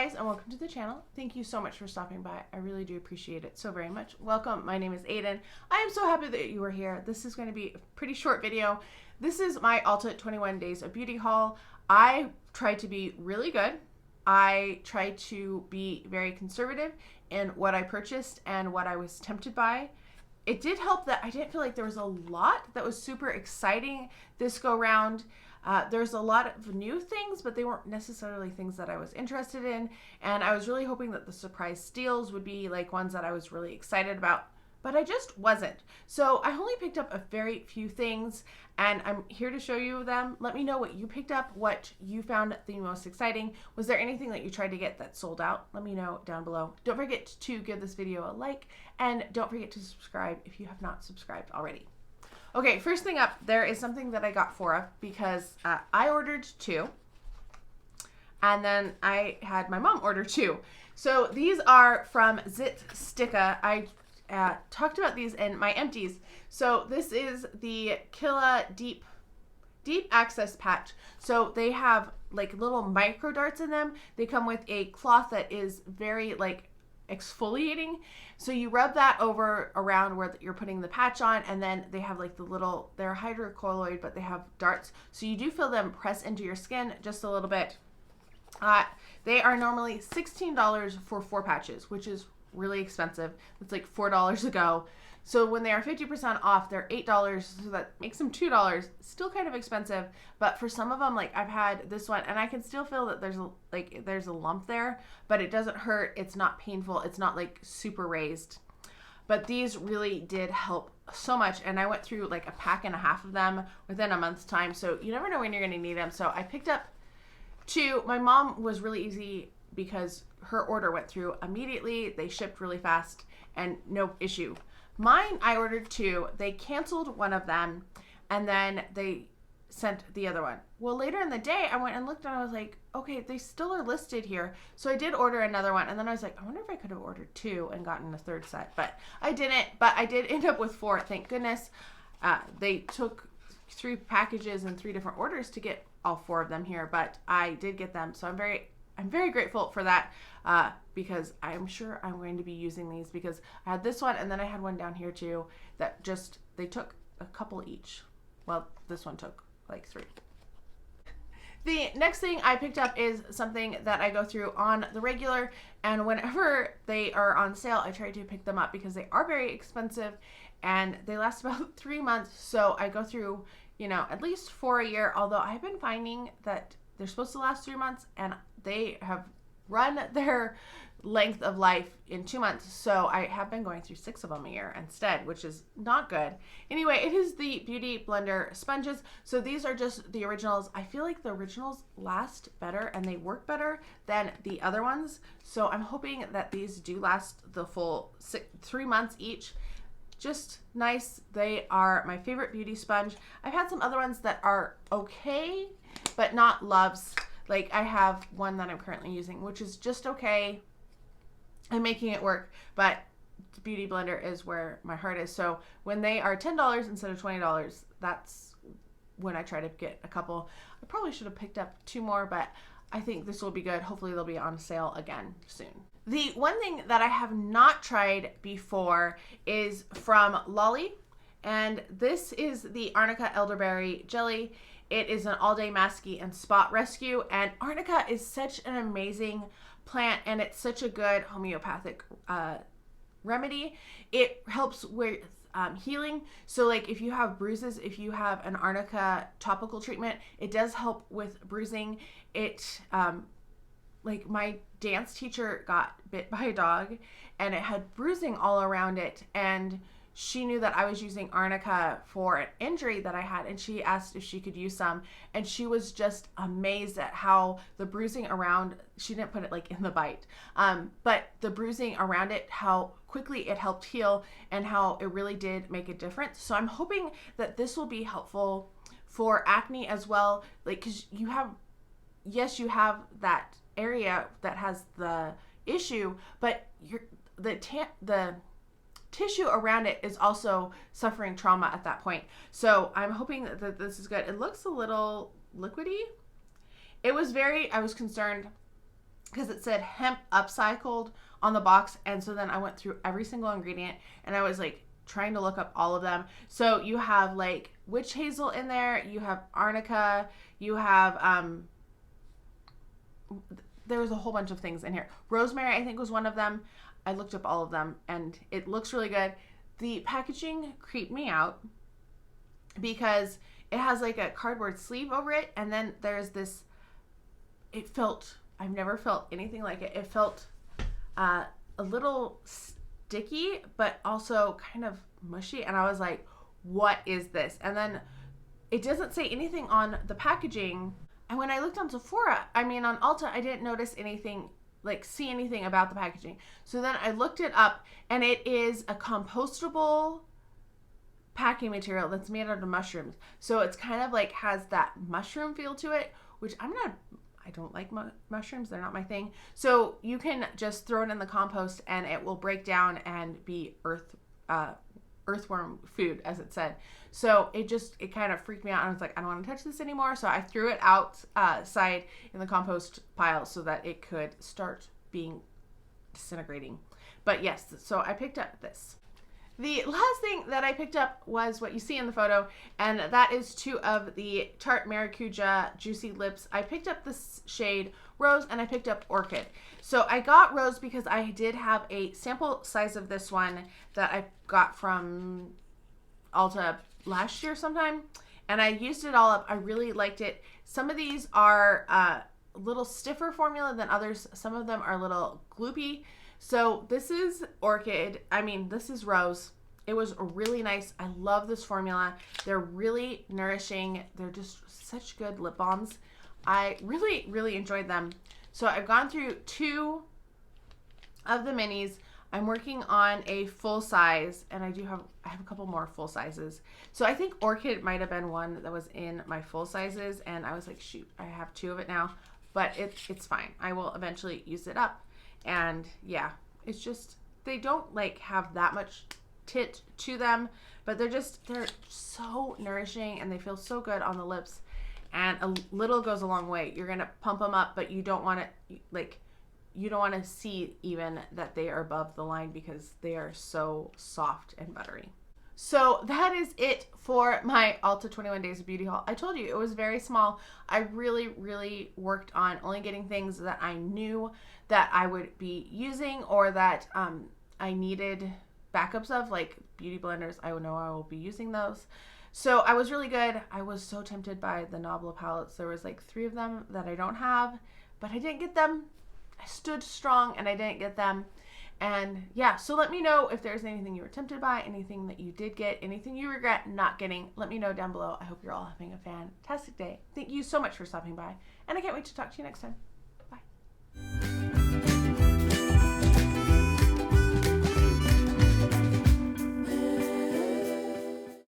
guys, and welcome to the channel. Thank you so much for stopping by. I really do appreciate it so very much. Welcome. My name is Aiden. I am so happy that you are here. This is going to be a pretty short video. This is my Ulta 21 Days of Beauty haul. I tried to be really good. I tried to be very conservative in what I purchased and what I was tempted by. It did help that I didn't feel like there was a lot that was super exciting this go round. There's a lot of new things, but they weren't necessarily things that I was interested in. And I was really hoping that the surprise steals would be like ones that I was really excited about, but I just wasn't. So I only picked up a very few things, and I'm here to show you them. Let me know what you picked up, what you found the most exciting. Was there anything that you tried to get that sold out? Let me know down below. Don't forget to give this video a like, and don't forget to subscribe if you have not subscribed already. Okay, first thing up, there is something that I got for because I ordered 2, and then I had my mom order 2. So these are from ZitSticka. I talked about these in my empties. So this is the KILLA Deep Access Patch. So they have like little micro darts in them. They come with a cloth that is very like exfoliating. So you rub that around where you're putting the patch on, and then they have like they're hydrocolloid, but they have darts. So you do feel them press into your skin just a little bit. They are normally $16 for 4 patches, which is really expensive. It's like $4 a go. So when they are 50% off, they're $8, so that makes them $2. Still kind of expensive, but for some of them, like I've had this one, and I can still feel that there's a lump there, but it doesn't hurt. It's not painful. It's not like super raised. But these really did help so much, and I went through like a pack and a half of them within a month's time. So you never know when you're going to need them. So I picked up 2. My mom was really easy because her order went through immediately. They shipped really fast and no issue. Mine, I ordered 2. They canceled one of them, and then they sent the other one. Well, later in the day, I went and looked, and I was like, okay, they still are listed here. So I did order another one, and then I was like, I wonder if I could have ordered 2 and gotten a 3rd set, but I didn't. But I did end up with 4, thank goodness. They took 3 packages and 3 different orders to get all 4 of them here, but I did get them, so I'm very grateful for that, because I'm sure I'm going to be using these, because I had this one, and then I had one down here too that they took a couple each. Well, this one took like 3. The next thing I picked up is something that I go through on the regular, and whenever they are on sale, I try to pick them up because they are very expensive and they last about 3 months. So I go through, at least 4 a year, although I've been finding that they're supposed to last 3 months, and they have run their length of life in 2 months. So I have been going through 6 of them a year instead, which is not good. Anyway, it is the BeautyBlender sponges. So these are just the originals. I feel like the originals last better and they work better than the other ones. So I'm hoping that these do last the full 3 months each. Just nice. They are my favorite beauty sponge. I've had some other ones that are okay, but not loves. Like I have one that I'm currently using, which is just okay. I'm making it work, but BeautyBlender is where my heart is. So when they are $10 instead of $20, that's when I try to get a couple. I probably should have picked up 2 more, but I think this will be good. Hopefully they'll be on sale again soon. The one thing that I have not tried before is from Loli, and this is the Arnica Elderberry Jelly. It is an all-day masky and spot rescue, and Arnica is such an amazing plant, and it's such a good homeopathic remedy. It helps with healing. So like if you have bruises, if you have an Arnica topical treatment, it does help with bruising. It like my dance teacher got bit by a dog, and it had bruising all around it, and she knew that I was using Arnica for an injury that I had, and she asked if she could use some, and she was just amazed at how the bruising around, she didn't put it like in the bite, but the bruising around it, how quickly it helped heal, and how it really did make a difference. So I'm hoping that this will be helpful for acne as well, like because you have that area that has the issue, but the tissue around it is also suffering trauma at that point. So I'm hoping that this is good. It looks a little liquidy. I was concerned because it said hemp upcycled on the box. And so then I went through every single ingredient and I was like trying to look up all of them. So you have like witch hazel in there, you have arnica, you have there's a whole bunch of things in here. Rosemary, I think, was one of them. I looked up all of them and it looks really good. The packaging creeped me out because it has like a cardboard sleeve over it, and then there's this, it felt, I've never felt anything like it. It felt a little sticky, but also kind of mushy. And I was like, what is this? And then it doesn't say anything on the packaging. And when I looked on Sephora, I mean on Ulta, I didn't notice anything, like see anything about the packaging. So then I looked it up, and it is a compostable packing material that's made out of mushrooms. So it's kind of like has that mushroom feel to it, which I don't like mushrooms. They're not my thing. So you can just throw it in the compost and it will break down and be earthworm food, as it said. So it kind of freaked me out. I was like, I don't want to touch this anymore. So I threw it outside in the compost pile so that it could start being disintegrating. But yes, so I picked up this. The last thing that I picked up was what you see in the photo, and that is 2 of the Tarte Maracuja Juicy Lips. I picked up this shade Rose, and I picked up Orchid. So I got Rose because I did have a sample size of this one that I got from Ulta last year sometime, and I used it all up. I really liked it. Some of these are a little stiffer formula than others. Some of them are a little gloopy. So this is this is Rose. It was really nice. I love this formula. They're really nourishing. They're just such good lip balms. I really, really enjoyed them. So I've gone through 2 of the minis. I'm working on a full size, and I have a couple more full sizes. So I think Orchid might have been one that was in my full sizes, and I was like, shoot, I have 2 of it now, but it's fine. I will eventually use it up. And yeah, it's just, they don't like have that much tit to them, but they're so nourishing and they feel so good on the lips, and a little goes a long way. You're gonna pump them up, but you don't want to see even that they are above the line because they are so soft and buttery. So that is it for my Ulta 21 Days of Beauty haul. I told you it was very small. I really, really worked on only getting things that I knew that I would be using or that I needed backups of, like beauty blenders. I know I will be using those. So I was really good. I was so tempted by the Nabla palettes. There was like 3 of them that I don't have, but I didn't get them. I stood strong and I didn't get them. And yeah, so let me know if there's anything you were tempted by, anything that you did get, anything you regret not getting. Let me know down below. I hope you're all having a fantastic day. Thank you so much for stopping by, and I can't wait to talk to you next time.